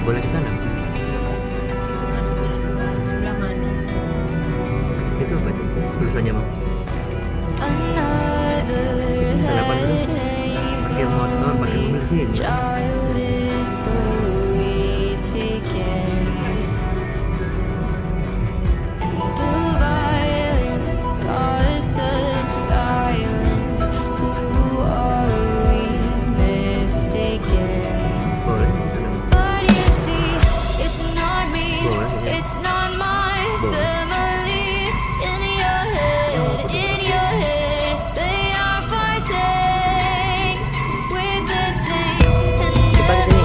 Boleh ke sana? Masuknya sebelah mana? Itu apa tuh? Tulisannya mau? Kenapa dulu? Parkir motor, parkir mobil di sini. Boleh ke sana? Boleh. Cepat sini.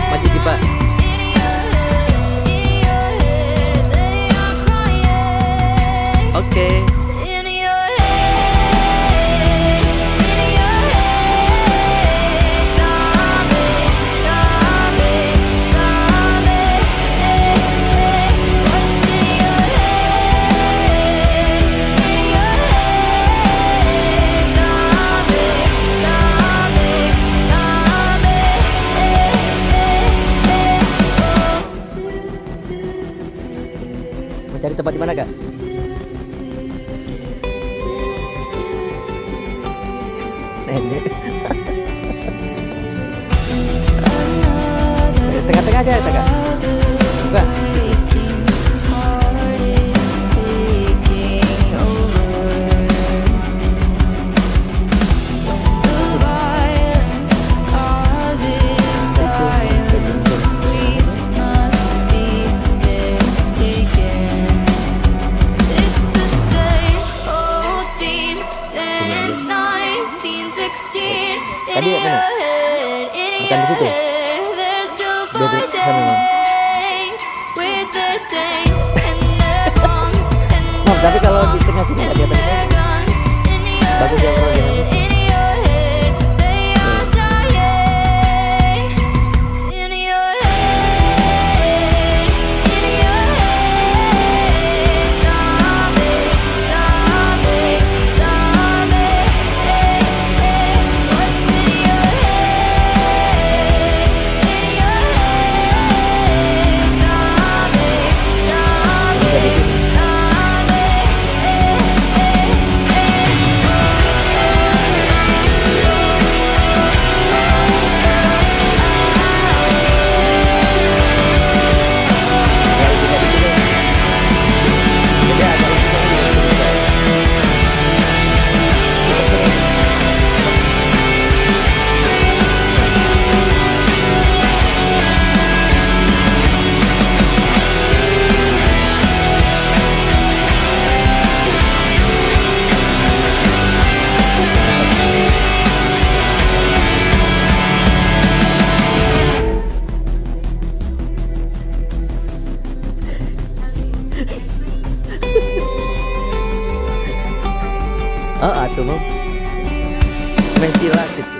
Maju cepat. Oke. Mau cari tempat di mana, Kak? Nenek. Tengah-tengah aja, Kak. Buka. Tadi ya, mana? Bukan di situ. Dia di sana. Nah, tapi kalau di tengah sini nggak dia bagus ya, bro. Oh, atuh mau main silat gitu.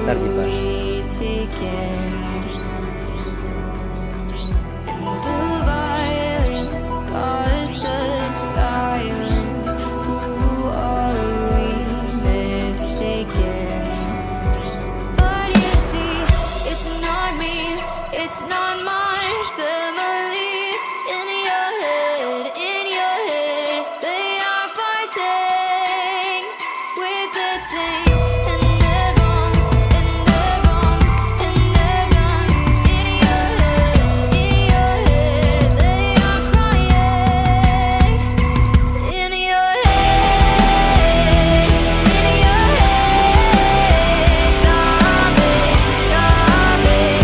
Ntar Jipa. It's not my family. In your head, they are fighting with the tanks and their bombs and their bombs and their guns. In your head, they are crying. In your head, stop it, stop it.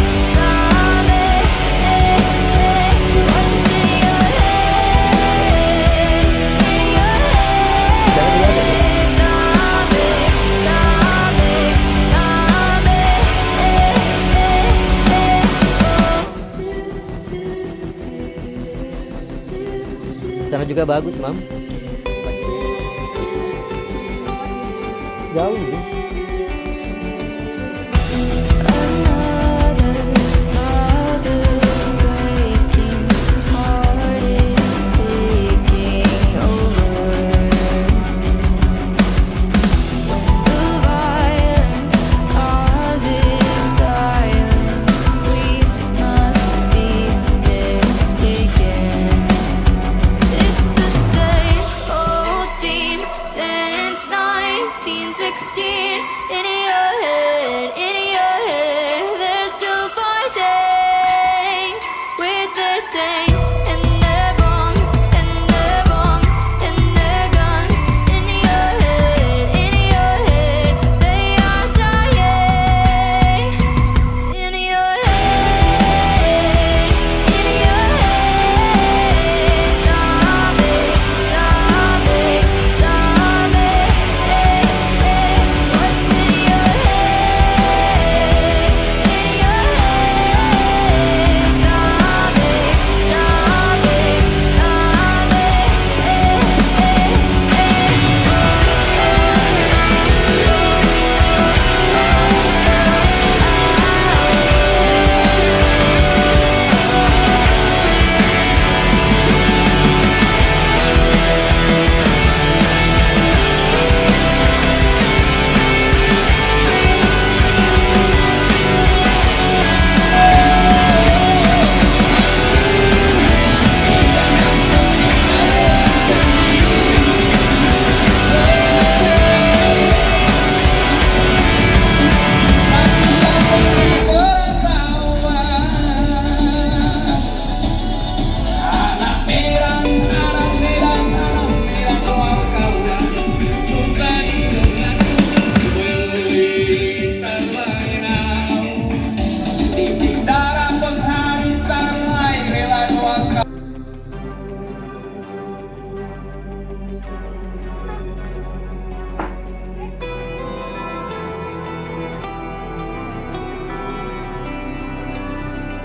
Sana juga bagus, Mam. Jauh ya. Since 1916, in your head, they're still fighting with their tanks and their bombs and their bombs and their guns. In your head, they are dying. In your head, stop it, stop it, stop it. What's in your head? Stop it, stop it, stop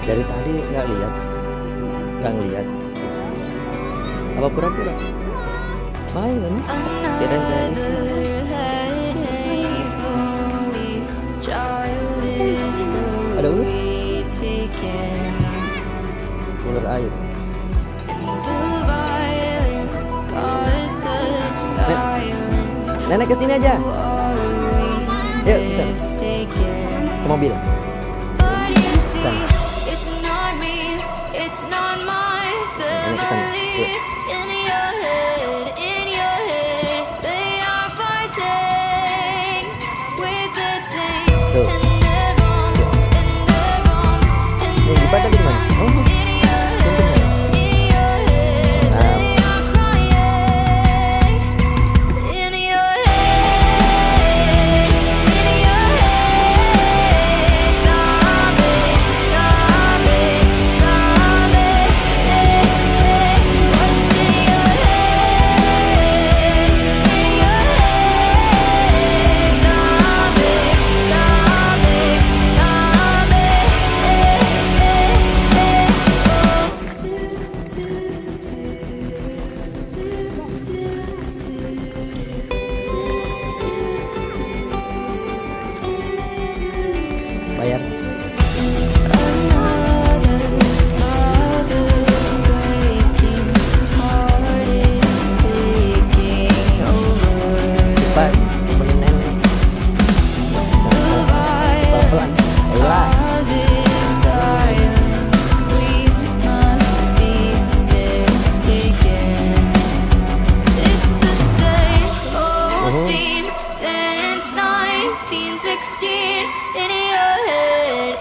Dari tadi nggak ngeliat. Apa pura-pura? Main kan? Kirain dari ada ular? Ular air. Nenek kesini aja. Yuk, bisa. Ke mobil. It's not my family. In your head, they are fighting with the tanks and their bombs and their bombs and their guns. In your head, they are crying. In your head, stop it, stop it, stop it. What's in your head? Stop it, stop it, stop it. 1916. In your head,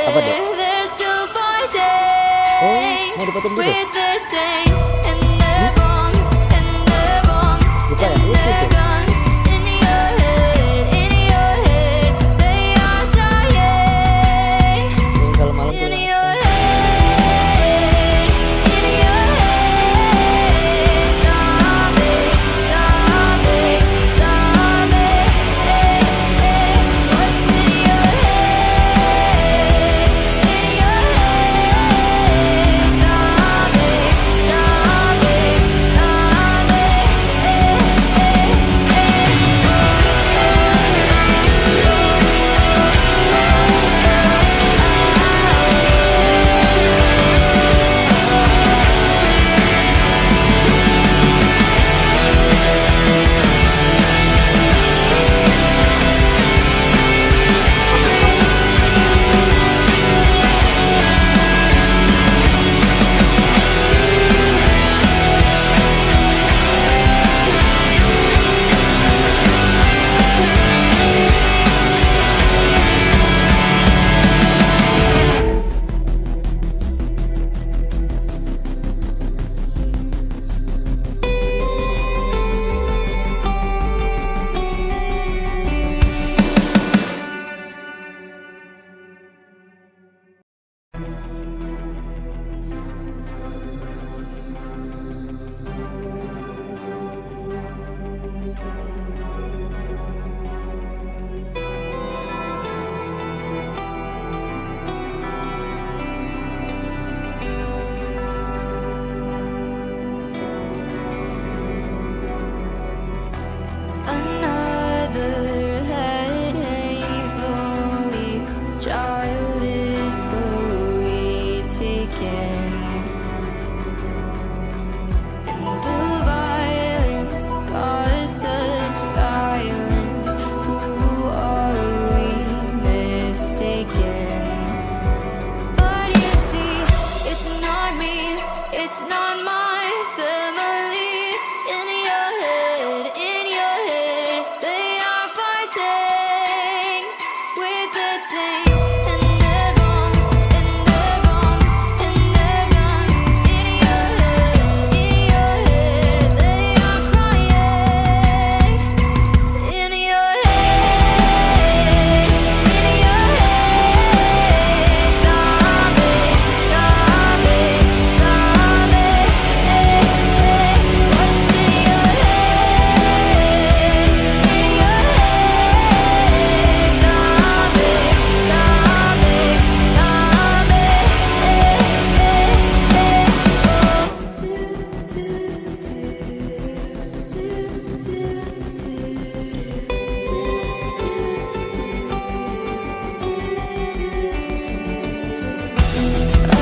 Apa, Dek? they're still Oh, fighting mau dipatin gitu? with their tanks and their bombs and their bombs Buka ya? and Lucu their tuh. guns. In your head, they are dying. Ini kalau malam tuh In ya. your head, zombie, zombie, zombie. What's in your head? In your head, zombie, zombie, another head hangs slowly, child is slowly taken, and the violence caused such silence. Who are we mistaken? But you see, it's not me, it's not my family. In your head, they are fighting with the tanks and their bombs and their bombs and their guns. In your head, they are crying. In your head, zombie, zombie, zombie. What's in your head? In your head, zombie, zombie,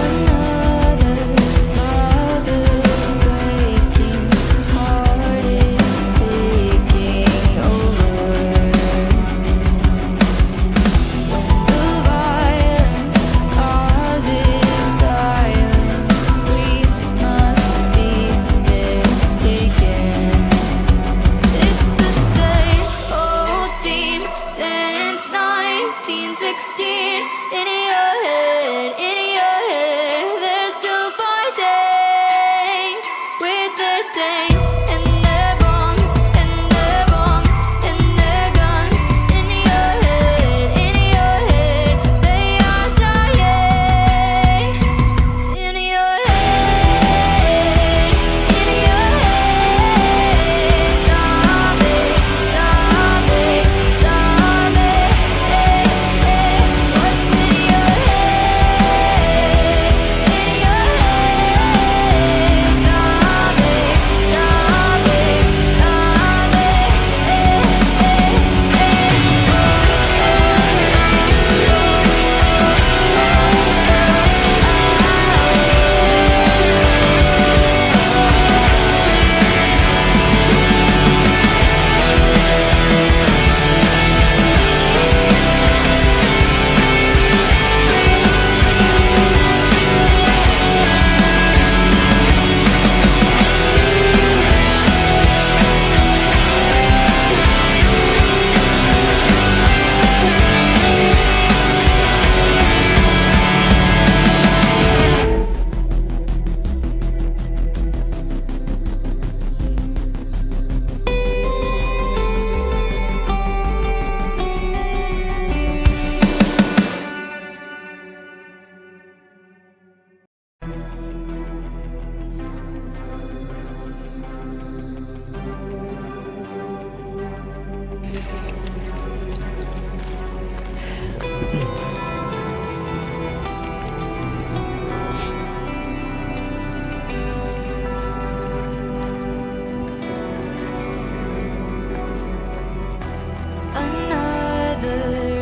another mother's breaking, heart is taking over. The violence causes silence. We must be mistaken. It's the same old theme since 1916. In your head, they're still fighting with their tanks and their bombs and their bombs and their guns. In your head, they are dying. In your head, zombie, zombie, zombie. What's in your head?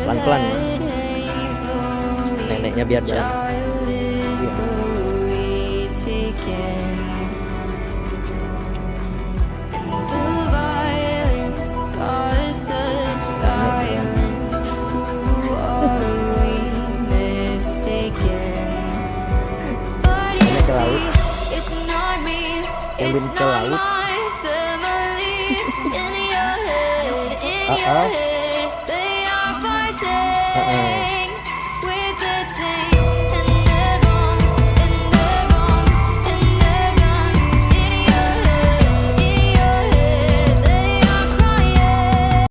Pelan-pelan, Ma. Neneknya biar jalan. Nenek ke laut. Kevin ke laut.